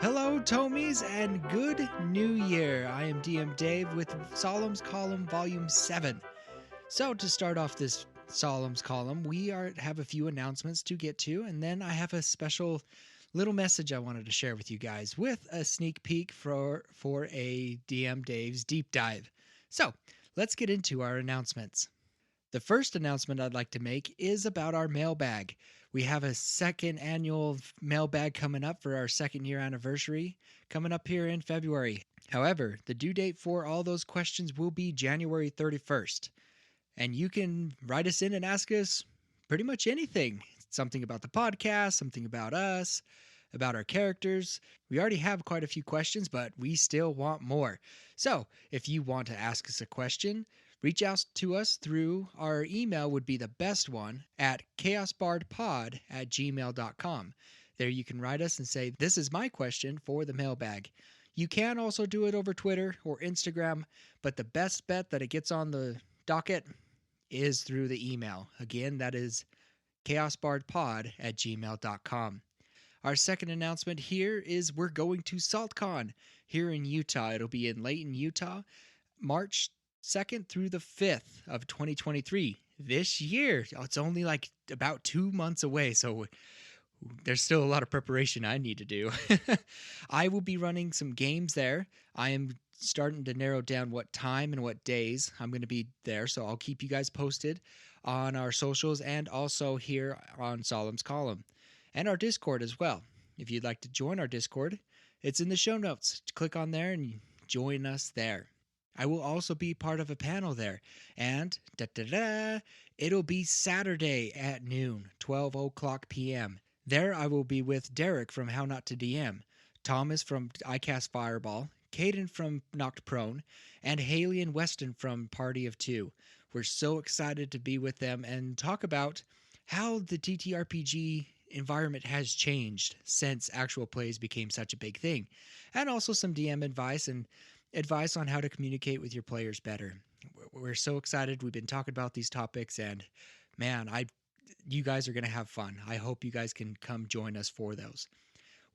Hello, Tomies, and good new year. I am DM Dave with Saulum's Column Volume 7. So, to start off this Saulum's Column, have a few announcements to get to, and then I have a special little message I wanted to share with you guys with a sneak peek for a DM Dave's deep dive. So, let's get into our announcements. The first announcement I'd like to make is about our mailbag. We have a second annual mailbag coming up for our second year anniversary coming up here in February. However, the due date for all those questions will be January 31st. And you can write us in and ask us pretty much anything. Something about the podcast, something about us, about our characters. We already have quite a few questions, but we still want more. So, if you want to ask us a question, reach out to us through our email would be the best one at chaosbardpod@gmail.com. There you can write us and say, this is my question for the mailbag. You can also do it over Twitter or Instagram, but the best bet that it gets on the docket is through the email. Again, that is chaosbardpod@gmail.com. Our second announcement here is we're going to SaltCon here in Utah. It'll be in Layton, Utah, March 2nd through the 5th of 2023. This year, it's only like about 2 months away, so there's still a lot of preparation I need to do. I will be running some games there. I am starting to narrow down what time and what days I'm going to be there, so I'll keep you guys posted on our socials and also here on Saulum's Column and our Discord as well. If you'd like to join our Discord, it's in the show notes. Click on there and join us there. I will also be part of a panel there, and it'll be Saturday at noon, 12 o'clock p.m. There I will be with Derrick from How Not to DM, Thomas from iCast Fireball, Cade from Knocked Prone, and Hayley and Weston from Party of Two. We're so excited to be with them and talk about how the TTRPG environment has changed since actual plays became such a big thing, and also some DM advice and advice on how to communicate with your players better. We're so excited. We've been talking about these topics, and man, you guys are going to have fun. I hope you guys can come join us for those.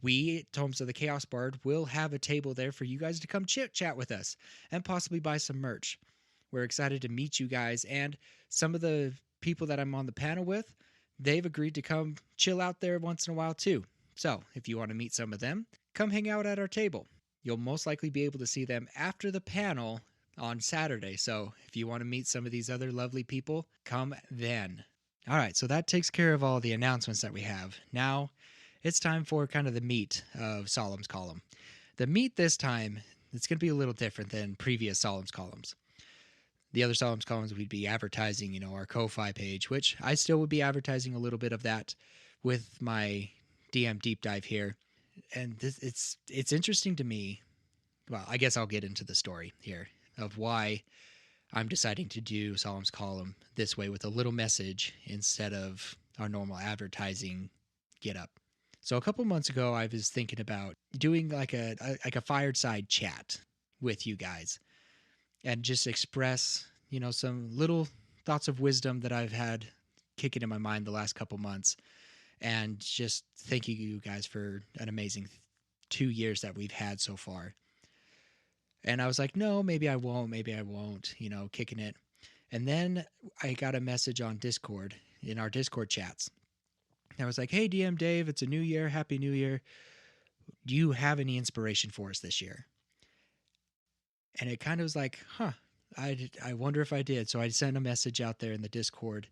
We, Tomes of the Chaos Bard, will have a table there for you guys to come chit-chat with us and possibly buy some merch. We're excited to meet you guys, and some of the people that I'm on the panel with, they've agreed to come chill out there once in a while too. So if you want to meet some of them, come hang out at our table. You'll most likely be able to see them after the panel on Saturday. So if you want to meet some of these other lovely people, come then. All right, so that takes care of all the announcements that we have. Now it's time for kind of the meat of Saulum's Column. The meat this time, it's going to be a little different than previous Saulum's Columns. The other Saulum's Columns, we'd be advertising, our Ko-Fi page, which I still would be advertising a little bit of that with my DM deep dive here. And it's interesting to me. Well, I guess I'll get into the story here of why I'm deciding to do Saulum's Column this way with a little message instead of our normal advertising get up. So a couple months ago, I was thinking about doing like a fireside chat with you guys and just express, some little thoughts of wisdom that I've had kicking in my mind the last couple months. And just thank you guys for an amazing 2 years that we've had so far. And I was like, no, maybe I won't, kicking it. And then I got a message on Discord, in our Discord chats. I was like, hey, DM Dave, it's a new year. Happy New Year. Do you have any inspiration for us this year? And it kind of was like, I wonder if I did. So I sent a message out there in the Discord,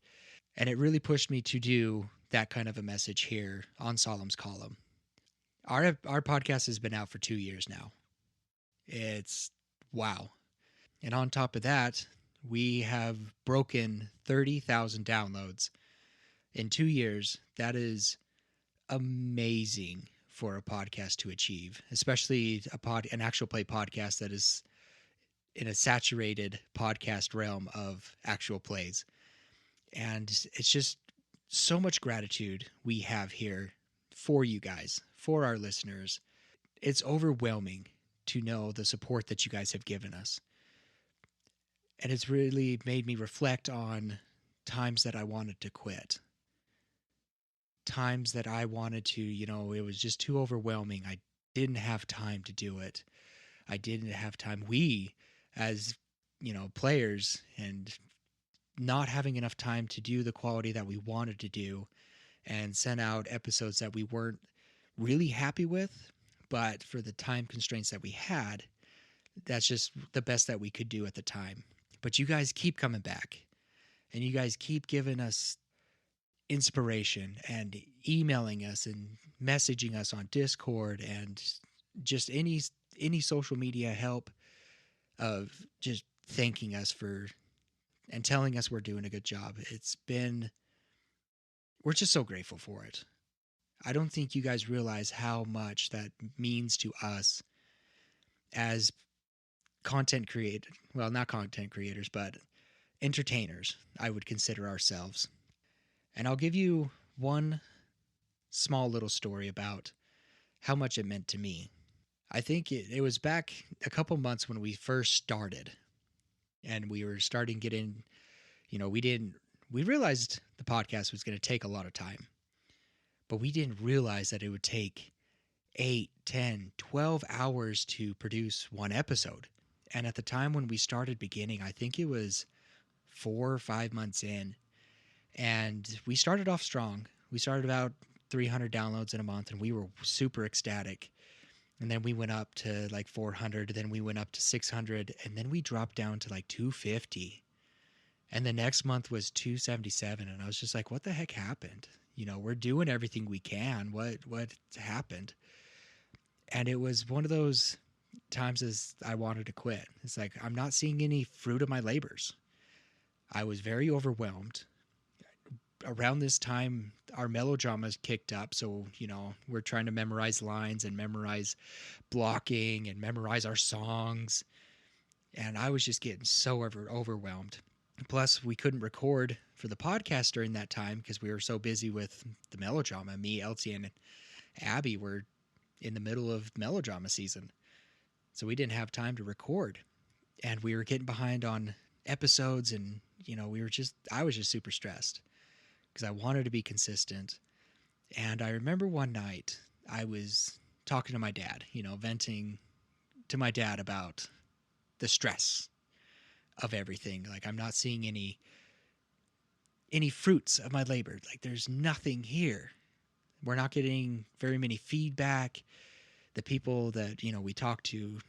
and it really pushed me to do that kind of a message here on Saulum's Column. Our podcast has been out for 2 years now. It's wow. And on top of that, we have broken 30,000 downloads in 2 years. That is amazing for a podcast to achieve, especially an actual play podcast that is in a saturated podcast realm of actual plays. And it's just so much gratitude we have here for you guys, for our listeners. It's overwhelming to know the support that you guys have given us. And it's really made me reflect on times that I wanted to quit. Times that I wanted to, it was just too overwhelming. didn't have time to do it. I didn't have time. We, as players, and not having enough time to do the quality that we wanted to do, and sent out episodes that we weren't really happy with, but for the time constraints that we had, that's just the best that we could do at the time. But you guys keep coming back, and you guys keep giving us inspiration and emailing us and messaging us on Discord and just any social media help of just thanking us for and telling us we're doing a good job. We're just so grateful for it. I don't think you guys realize how much that means to us as content creators. Well, not content creators, but entertainers, I would consider ourselves. And I'll give you one small little story about how much it meant to me. I think it was back a couple months when we first started, and we were starting getting, we realized the podcast was going to take a lot of time, but we didn't realize that it would take 8, 10, 12 hours to produce one episode. And at the time when we started beginning, I think it was 4 or 5 months in, and we started off strong. We started about 300 downloads in a month, and we were super ecstatic. And then we went up to like 400, then we went up to 600, and then we dropped down to like 250. And the next month was 277, and I was just like, what the heck happened? We're doing everything we can. What happened? And it was one of those times as I wanted to quit. It's like, I'm not seeing any fruit of my labors. I was very overwhelmed. Around this time, our melodramas kicked up. So, we're trying to memorize lines and memorize blocking and memorize our songs. And I was just getting so overwhelmed. Plus, we couldn't record for the podcast during that time because we were so busy with the melodrama. Me, Elsie, and Abby were in the middle of melodrama season. So we didn't have time to record. And we were getting behind on episodes, and, I was just super stressed because I wanted to be consistent. And I remember one night I was talking to my dad, venting to my dad about the stress of everything. Like, I'm not seeing any fruits of my labor. Like, there's nothing here. We're not getting very many feedback. The people that, we talk to,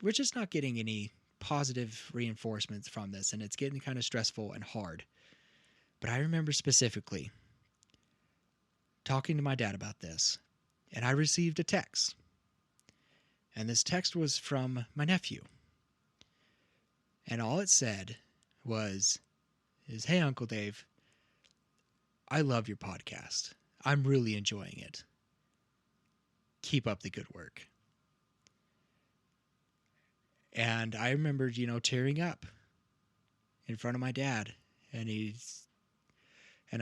we're just not getting any positive reinforcements from this, and it's getting kind of stressful and hard. But I remember specifically talking to my dad about this, and I received a text. And this text was from my nephew. And all it said is, hey, Uncle Dave, I love your podcast. I'm really enjoying it. Keep up the good work. And I remember, tearing up in front of my dad. And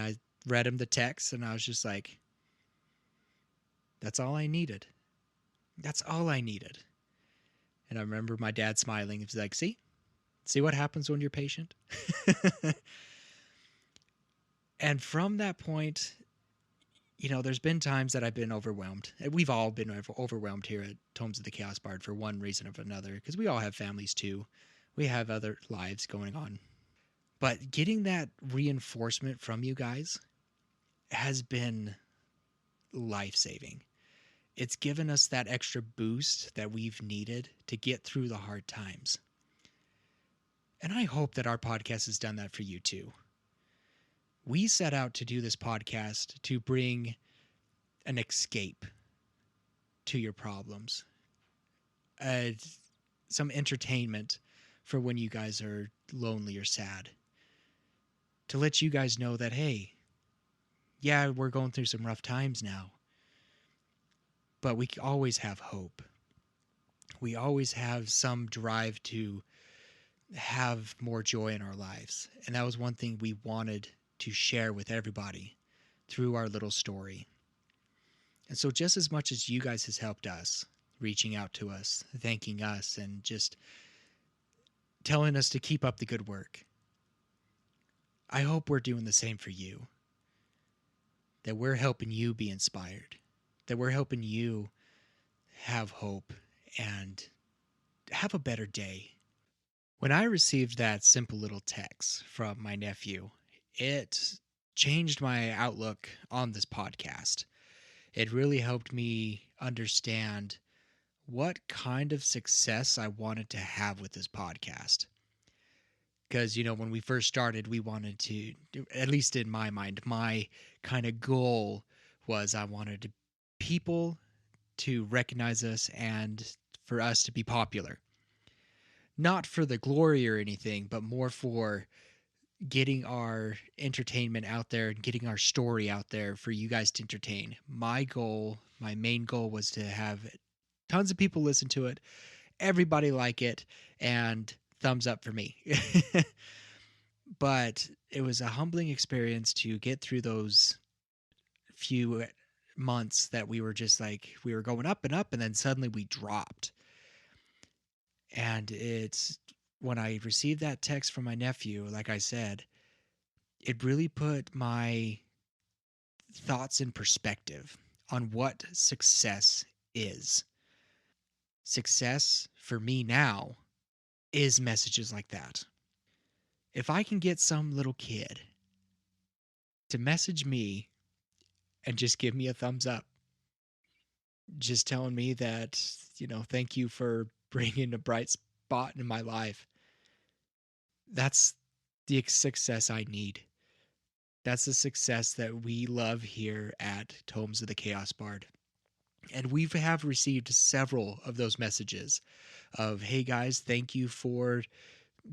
I read him the text, and I was just like, that's all I needed. That's all I needed. And I remember my dad smiling. He was like, see what happens when you're patient? And from that point, there's been times that I've been overwhelmed. We've all been overwhelmed here at Tomes of the Chaos Bard for one reason or another, because we all have families too. We have other lives going on. But getting that reinforcement from you guys has been life-saving. It's given us that extra boost that we've needed to get through the hard times. And I hope that our podcast has done that for you too. We set out to do this podcast to bring an escape to your problems, some entertainment for when you guys are lonely or sad, to let you guys know that, hey, yeah, we're going through some rough times now, but we always have hope. We always have some drive to have more joy in our lives. And that was one thing we wanted to share with everybody through our little story. And so just as much as you guys has helped us, reaching out to us, thanking us, and just telling us to keep up the good work, I hope we're doing the same for you. That we're helping you be inspired. That we're helping you have hope, and have a better day. When I received that simple little text from my nephew, it changed my outlook on this podcast. It really helped me understand what kind of success I wanted to have with this podcast. Because, when we first started, we wanted to, at least in my mind, my kind of goal was I wanted people to recognize us and for us to be popular. Not for the glory or anything, but more for getting our entertainment out there and getting our story out there for you guys to entertain. My main goal was to have tons of people listen to it, everybody like it, and thumbs up for me. But it was a humbling experience to get through those few months that we were just like, we were going up and up, and then suddenly we dropped. And it's when I received that text from my nephew, like I said, it really put my thoughts in perspective on what success is. Success for me now is messages like that. If I can get some little kid to message me and just give me a thumbs up, just telling me that, thank you for bringing a bright spot in my life, that's the success I need. That's the success that we love here at Tomes of the Chaos Bard. And we have received several of those messages of, hey guys, thank you for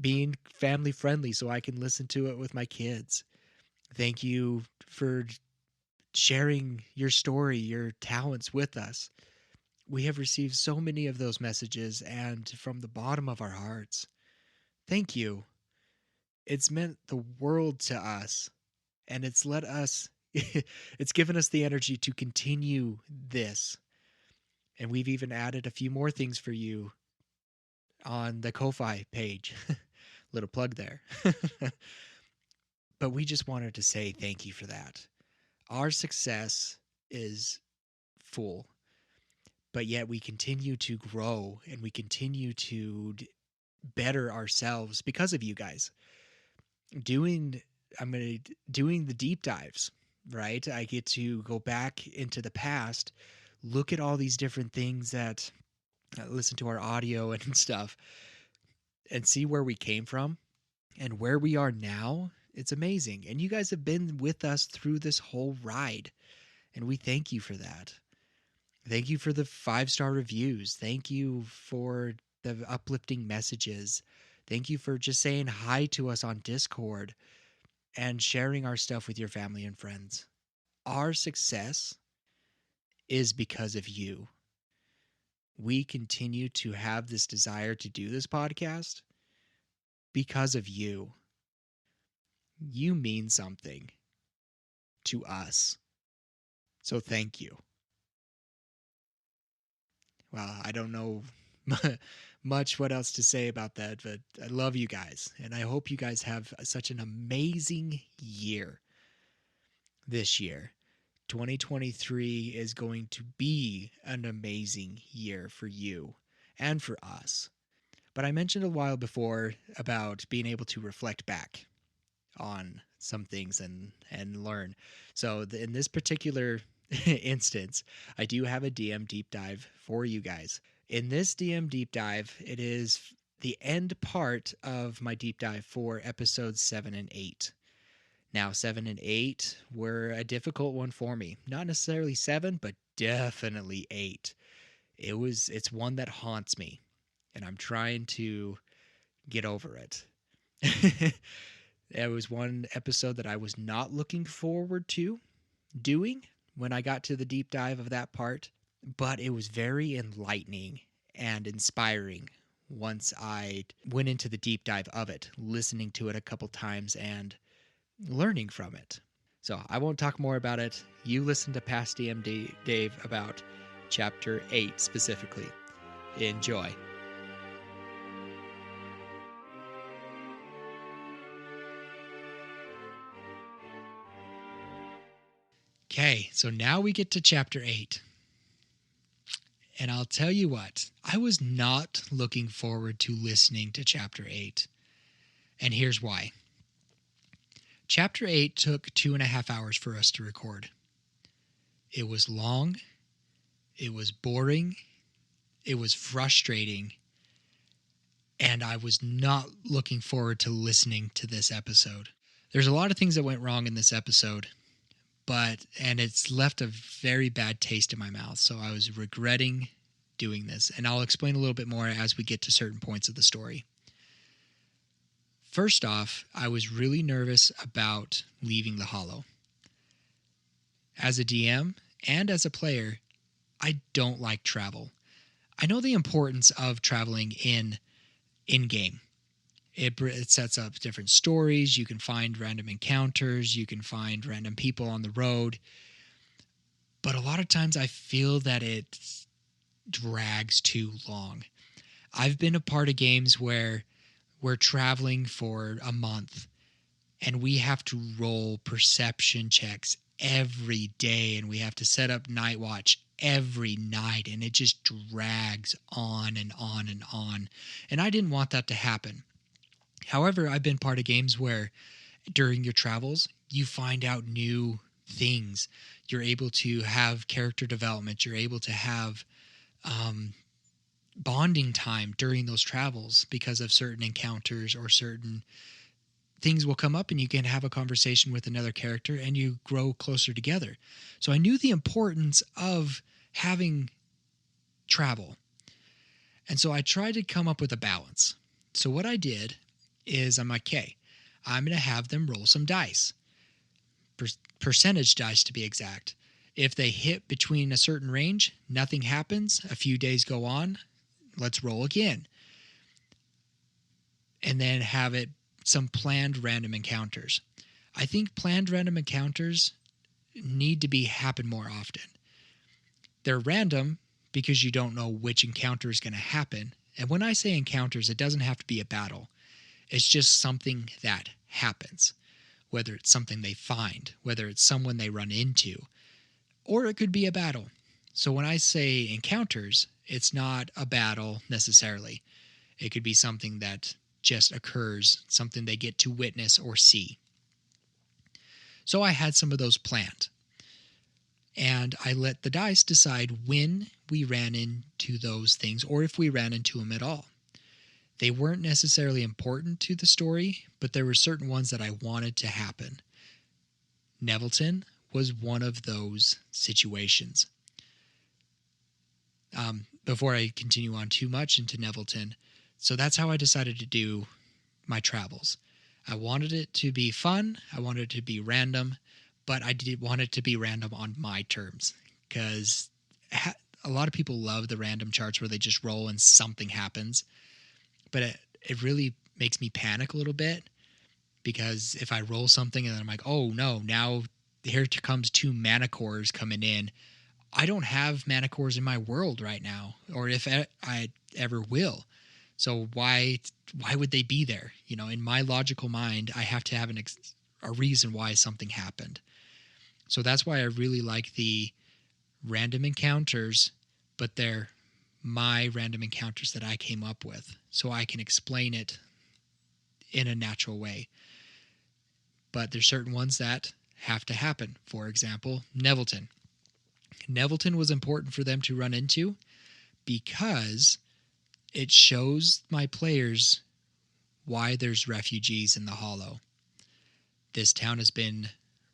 being family friendly so I can listen to it with my kids. Thank you for sharing your story, your talents with us. We have received so many of those messages, and from the bottom of our hearts, thank you. It's meant the world to us, and it's let us, it's given us the energy to continue this. And we've even added a few more things for you on the Ko-Fi page. Little plug there. But we just wanted to say thank you for that. Our success is full, but yet we continue to grow and we continue to better ourselves because of you guys. Doing the deep dives, right? I get to go back into the past, look at all these different things that listen to our audio and stuff, and see where we came from and where we are now. It's amazing. And you guys have been with us through this whole ride, and we thank you for that. Thank you for the 5-star reviews. Thank you for the uplifting messages. Thank you for just saying hi to us on Discord and sharing our stuff with your family and friends. Our success is because of you. We continue to have this desire to do this podcast because of you. You mean something to us. So thank you. Well, I don't know much what else to say about that, but I love you guys. And I hope you guys have such an amazing year this year. 2023 is going to be an amazing year for you and for us. But I mentioned a while before about being able to reflect back on some things and learn. So in this particular instance, I do have a DM deep dive for you guys. In this DM deep dive, it is the end part of my deep dive for episodes 7 and 8. Now, 7 and 8 were a difficult one for me. Not necessarily 7, but definitely 8. It's one that haunts me, and I'm trying to get over it. It was one episode that I was not looking forward to doing when I got to the deep dive of that part, but it was very enlightening and inspiring once I went into the deep dive of it, listening to it a couple times and learning from it. So I won't talk more about it. You listen to past DM Dave about chapter 8 specifically. Enjoy. Okay, so now we get to chapter 8. And I'll tell you what, I was not looking forward to listening to Chapter 8. And here's why. Chapter 8 took 2.5 hours for us to record. It was long. It was boring. It was frustrating. And I was not looking forward to listening to this episode. There's a lot of things that went wrong in this episode, and it's left a very bad taste in my mouth. So I was regretting doing this. And I'll explain a little bit more as we get to certain points of the story. First off, I was really nervous about leaving the Hollow. As a DM and as a player, I don't like travel. I know the importance of traveling in-game. It sets up different stories. You can find random encounters. You can find random people on the road. But a lot of times I feel that it drags too long. I've been a part of games where we're traveling for a month and we have to roll perception checks every day, and we have to set up night watch every night, and it just drags on and on and on. And I didn't want that to happen. However, I've been part of games where during your travels, you find out new things. You're able to have character development. You're able to have bonding time during those travels because of certain encounters, or certain things will come up and you can have a conversation with another character and you grow closer together. So I knew the importance of having travel. And so I tried to come up with a balance. So what I did is I'm like, okay, I'm going to have them roll some dice, percentage dice to be exact. If they hit between a certain range, nothing happens. A few days go on. Let's roll again. And then have it some planned random encounters. I think planned random encounters need to happen more often. They're random because you don't know which encounter is going to happen. And when I say encounters, it doesn't have to be a battle. It's just something that happens, whether it's something they find, whether it's someone they run into, or it could be a battle. So when I say encounters, it's not a battle necessarily. It could be something that just occurs, something they get to witness or see. So I had some of those planned. And I let the dice decide when we ran into those things, or if we ran into them at all. They weren't necessarily important to the story, but there were certain ones that I wanted to happen. Nettleton was one of those situations. Before I continue on too much into Nettleton, so that's how I decided to do my travels. I wanted it to be fun. I wanted it to be random, but I did want it to be random on my terms, because a lot of people love the random charts where they just roll and something happens. But it really makes me panic a little bit, because if I roll something and then I'm like, oh no, now here comes 2 Manticores coming in. I don't have Manticores in my world right now, or if I ever will. So why would they be there? You know, in my logical mind, I have to have a reason why something happened. So that's why I really like the random encounters, but they're my random encounters that I came up with, so I can explain it in a natural way. But there's certain ones that have to happen. For example, Nettleton. Nettleton was important for them to run into because it shows my players why there's refugees in the Hollow. This town has been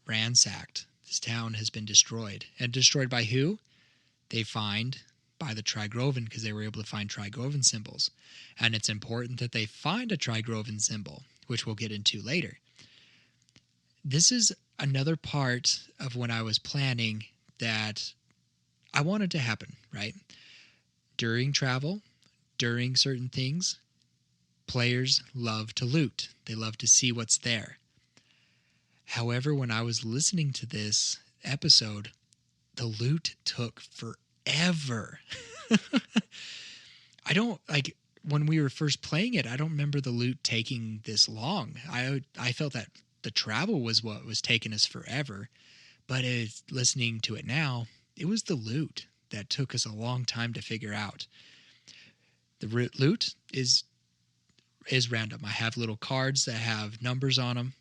ransacked. This town has been destroyed. And destroyed by who? They find by the Trigrovan, because they were able to find Trigrovan symbols. And it's important that they find a Trigrovan symbol, which we'll get into later. This is another part of when I was planning that I wanted to happen, right? During travel, during certain things, players love to loot. They love to see what's there. However, when I was listening to this episode, the loot took forever. I don't, like, when we were first playing it, I don't remember the loot taking this long. I felt that the travel was what was taking us forever. But listening to it now, it was the loot. that took us a long time to figure out. The loot is random. I have little cards that have numbers on them.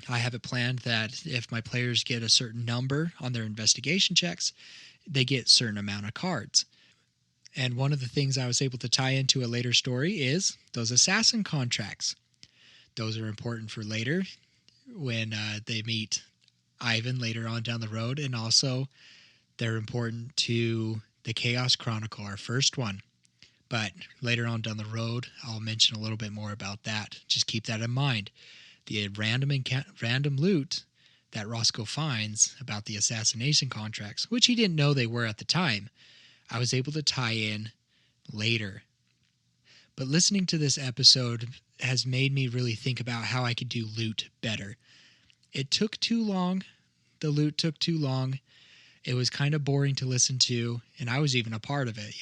I have it planned that if my players get a certain number on their investigation checks, they get a certain amount of cards. And one of the things I was able to tie into a later story is those assassin contracts. Those are important for later when they meet Ivan later on down the road. And also they're important to the Chaos Chronicle, our first one. But later on down the road, I'll mention a little bit more about that. Just keep that in mind. The random loot that Roscoe finds about the assassination contracts, which he didn't know they were at the time, I was able to tie in later. But listening to this episode has made me really think about how I could do loot better. It took too long. The loot took too long. It was kind of boring to listen to, and I was even a part of it,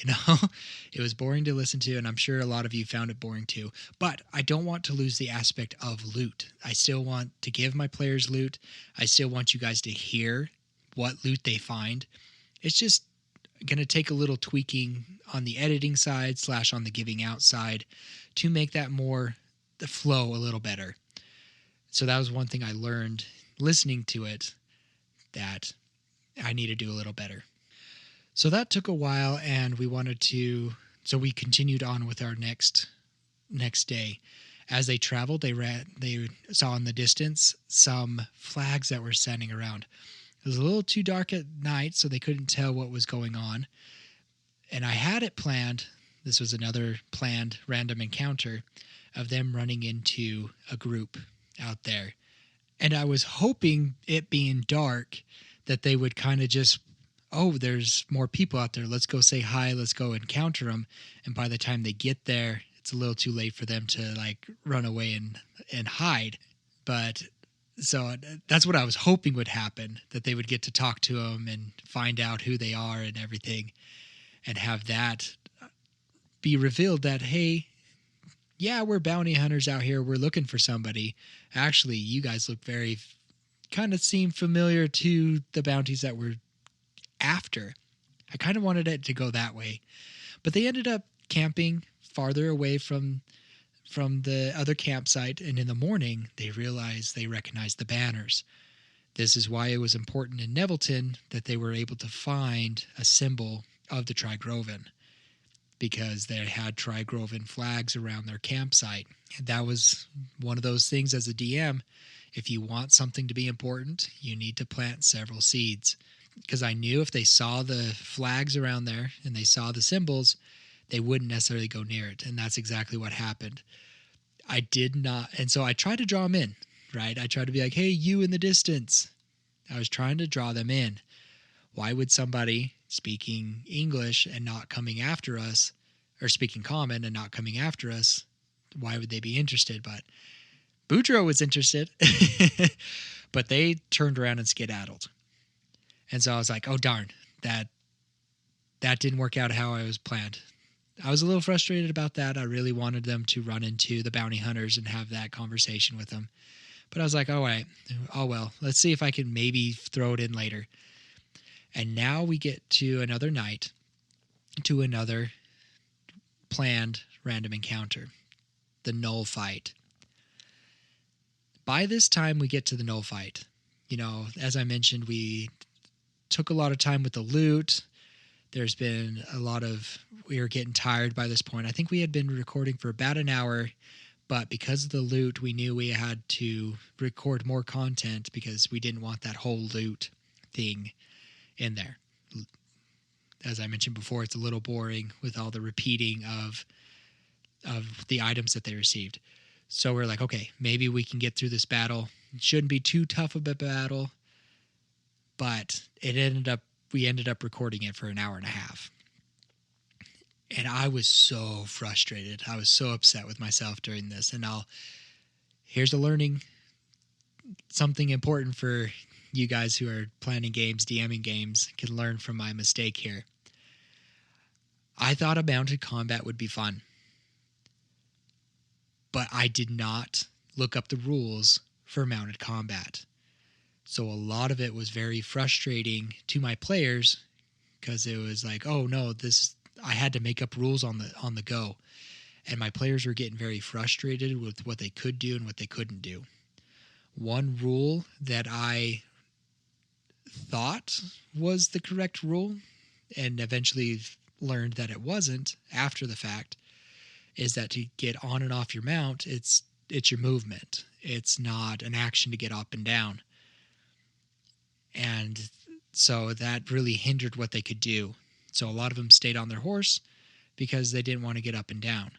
It was boring to listen to, and I'm sure a lot of you found it boring too. But I don't want to lose the aspect of loot. I still want to give my players loot. I still want you guys to hear what loot they find. It's just going to take a little tweaking on the editing side / on the giving out side to make that the flow a little better. So that was one thing I learned listening to it, that I need to do a little better. So that took a while, and so we continued on with our next day. As they traveled, they saw in the distance some flags that were standing around. It was a little too dark at night, so they couldn't tell what was going on. And I had it planned. This was another planned random encounter of them running into a group out there. And I was hoping, it being dark, that they would kind of just, there's more people out there. Let's go say hi. Let's go encounter them. And by the time they get there, it's a little too late for them to run away and hide. But so that's what I was hoping would happen, that they would get to talk to them and find out who they are and everything, and have that be revealed that, hey, yeah, we're bounty hunters out here. We're looking for somebody. Actually, you guys look kind of seem familiar to the bounties that we're after. I kind of wanted it to go that way. But they ended up camping farther away from the other campsite, and in the morning, they realized they recognized the banners. This is why it was important in Nevelton that they were able to find a symbol of the Trigrovan, because they had Trigrovan flags around their campsite. And that was one of those things as a DM. If you want something to be important, you need to plant several seeds. Because I knew if they saw the flags around there and they saw the symbols, they wouldn't necessarily go near it. And that's exactly what happened. I did not. And so I tried to draw them in, right? I tried to be like, hey, you in the distance. I was trying to draw them in. Why would somebody speaking English and not coming after us, or speaking common and not coming after us, why would they be interested? But Boudreaux was interested, but they turned around and skedaddled. And so I was like, oh, darn, that didn't work out how I was planned. I was a little frustrated about that. I really wanted them to run into the bounty hunters and have that conversation with them. But I was like, all right, oh, well, let's see if I can maybe throw it in later. And now we get to another night, to another planned random encounter, the Null Fight. By this time, we get to the Null Fight. As I mentioned, we took a lot of time with the loot. There's been we were getting tired by this point. I think we had been recording for about an hour, but because of the loot, we knew we had to record more content because we didn't want that whole loot thing in there. As I mentioned before, it's a little boring with all the repeating of the items that they received. So we're like, okay, maybe we can get through this battle. It shouldn't be too tough of a battle, but we ended up recording it for an hour and a half. And I was so frustrated. I was so upset with myself during this. And here's a learning, something important for you guys who are planning games, DMing games, can learn from my mistake here. I thought a mounted combat would be fun, but I did not look up the rules for mounted combat. So a lot of it was very frustrating to my players because it was like, oh no, I had to make up rules on the go, and my players were getting very frustrated with what they could do and what they couldn't do. One rule that I thought was the correct rule, and eventually learned that it wasn't after the fact, is that to get on and off your mount, it's your movement. It's not an action to get up and down. And so that really hindered what they could do. So a lot of them stayed on their horse because they didn't want to get up and down,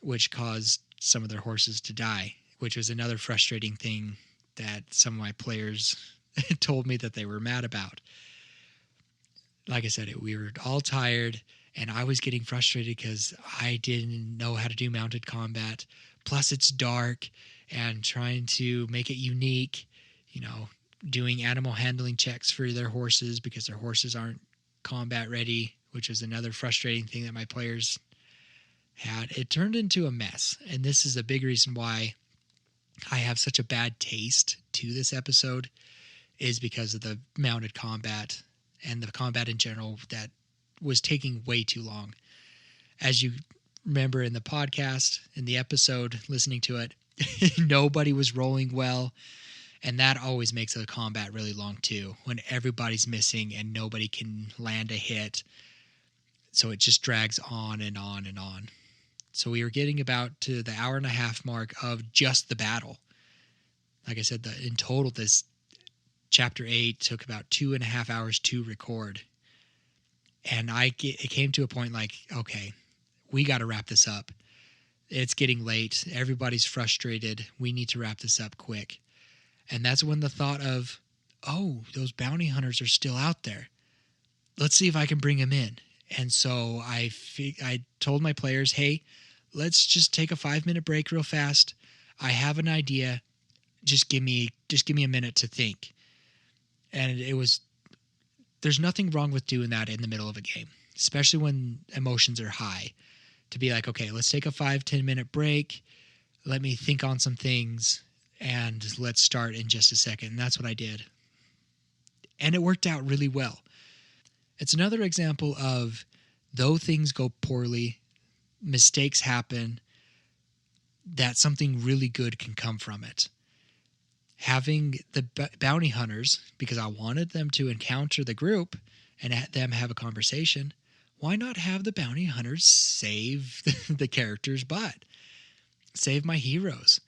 which caused some of their horses to die, which was another frustrating thing that some of my players told me that they were mad about. Like I said, we were all tired, and I was getting frustrated because I didn't know how to do mounted combat. Plus, it's dark, and trying to make it unique, doing animal handling checks for their horses because their horses aren't combat ready, which is another frustrating thing that my players had. It turned into a mess, and this is a big reason why I have such a bad taste to this episode, is because of the mounted combat and the combat in general that was taking way too long. As you remember in the podcast, in the episode, listening to it, nobody was rolling well. And that always makes a combat really long too, when everybody's missing and nobody can land a hit. So it just drags on and on and on. So we were getting about to the 1.5 hour mark of just the battle. Like I said, in total, this chapter 8 took about 2.5 hours to record. And it came to a point like, okay, we got to wrap this up. It's getting late. Everybody's frustrated. We need to wrap this up quick. And that's when the thought of, oh, those bounty hunters are still out there. Let's see if I can bring them in. And so I told my players, hey, let's just take a 5-minute break real fast. I have an idea. Just give me a minute to think. And there's nothing wrong with doing that in the middle of a game, especially when emotions are high, to be like, okay, let's take a 5-10 minute break. Let me think on some things, and let's start in just a second. And that's what I did. And it worked out really well. It's another example of, though things go poorly, mistakes happen, that something really good can come from it. Having the bounty hunters, because I wanted them to encounter the group and them have a conversation, why not have the bounty hunters save the character's butt? Save my heroes.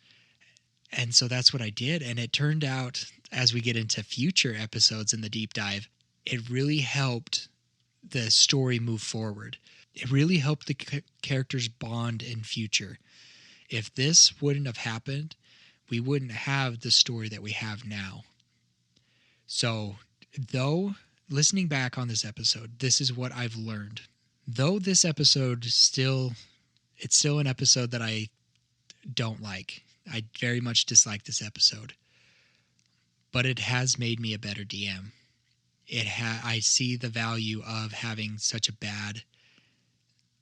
And so that's what I did. And it turned out, as we get into future episodes in the deep dive, it really helped the story move forward. It really helped the characters bond in future. If this wouldn't have happened, we wouldn't have the story that we have now. So, though, listening back on this episode, this is what I've learned. Though this episode it's still an episode that I don't like. I very much dislike this episode. But it has made me a better DM. I see the value of having such a bad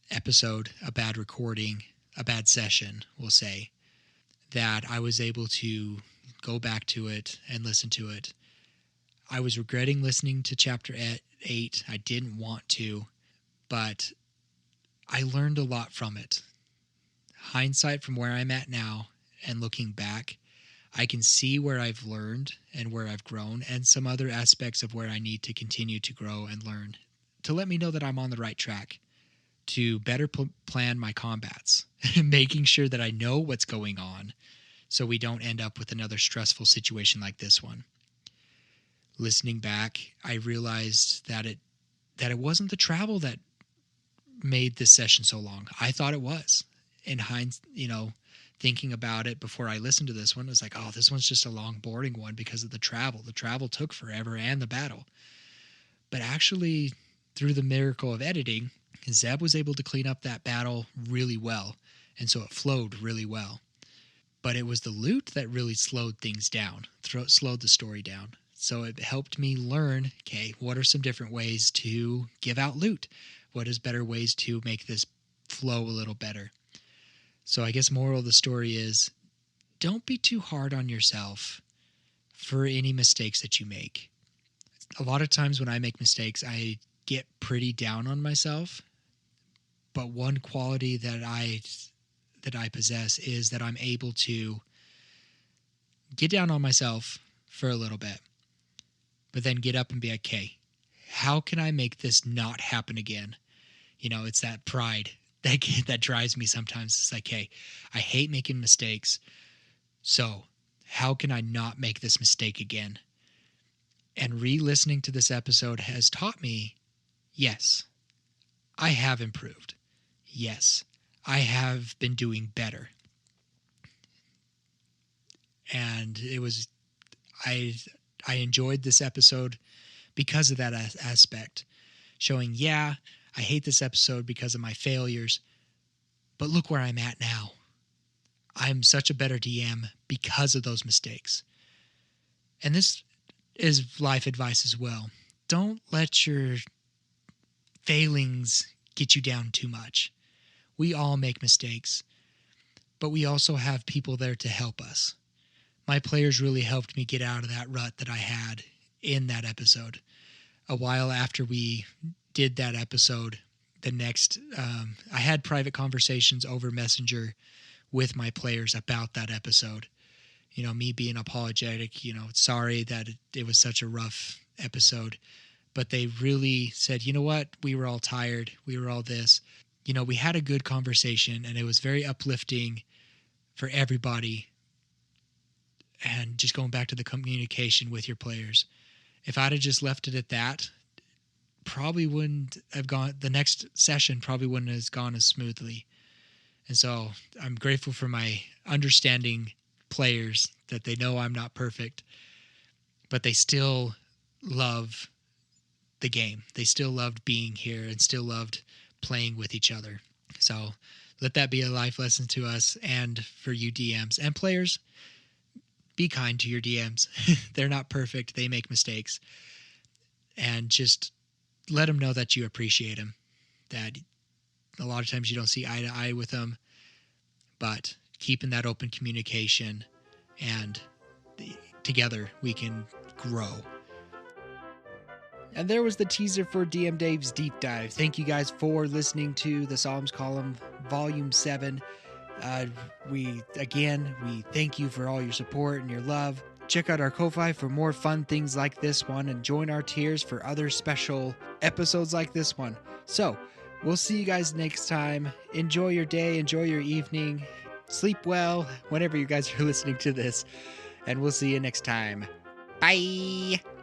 episode, a bad recording, a bad session, we'll say, that I was able to go back to it and listen to it. I was regretting listening to chapter 8. I didn't want to, but I learned a lot from it. Hindsight from where I'm at now and looking back, I can see where I've learned and where I've grown, and some other aspects of where I need to continue to grow and learn to let me know that I'm on the right track to better plan my combats, making sure that I know what's going on so we don't end up with another stressful situation like this one. Listening back, I realized that it wasn't the travel that made this session so long. I thought it was. In hindsight, thinking about it before I listened to this one, it was like, oh, this one's just a long, boring one because of the travel. The travel took forever and the battle. But actually, through the miracle of editing, Zeb was able to clean up that battle really well. And so it flowed really well. But it was the loot that really slowed things down, slowed the story down. So it helped me learn, okay, what are some different ways to give out loot? What is better ways to make this flow a little better? So I guess moral of the story is, don't be too hard on yourself for any mistakes that you make. A lot of times when I make mistakes, I get pretty down on myself, but one quality that I possess is that I'm able to get down on myself for a little bit, but then get up and be like, okay, how can I make this not happen again? It's that pride that drives me sometimes. It's like, hey, I hate making mistakes. So how can I not make this mistake again? And re-listening to this episode has taught me, yes, I have improved. Yes, I have been doing better. And I enjoyed this episode because of that aspect, showing, yeah, I hate this episode because of my failures, but look where I'm at now. I'm such a better DM because of those mistakes. And this is life advice as well. Don't let your failings get you down too much. We all make mistakes, but we also have people there to help us. My players really helped me get out of that rut that I had in that episode. A while after we did that episode, I had private conversations over Messenger with my players about that episode. Me being apologetic, sorry that it was such a rough episode. But they really said, you know what? We were all tired. We were all this. We had a good conversation, and it was very uplifting for everybody. And just going back to the communication with your players. If I'd have just left it at that, probably wouldn't have gone, the next session probably wouldn't have gone as smoothly. And so I'm grateful for my understanding players, that they know I'm not perfect, but they still love the game. They still loved being here and still loved playing with each other. So let that be a life lesson to us, and for you DMs and players, be kind to your DMs. They're not perfect. They make mistakes. And just let them know that you appreciate them, that a lot of times you don't see eye to eye with them, but keeping that open communication, and together we can grow. And there was the teaser for DM Dave's Deep Dive. Thank you guys for listening to the Saulum's Column Volume 7. We thank you for all your support and your love. Check out our Ko-Fi for more fun things like this one, and join our tiers for other special episodes like this one. So, we'll see you guys next time. Enjoy your day, enjoy your evening, sleep well whenever you guys are listening to this, and we'll see you next time. Bye!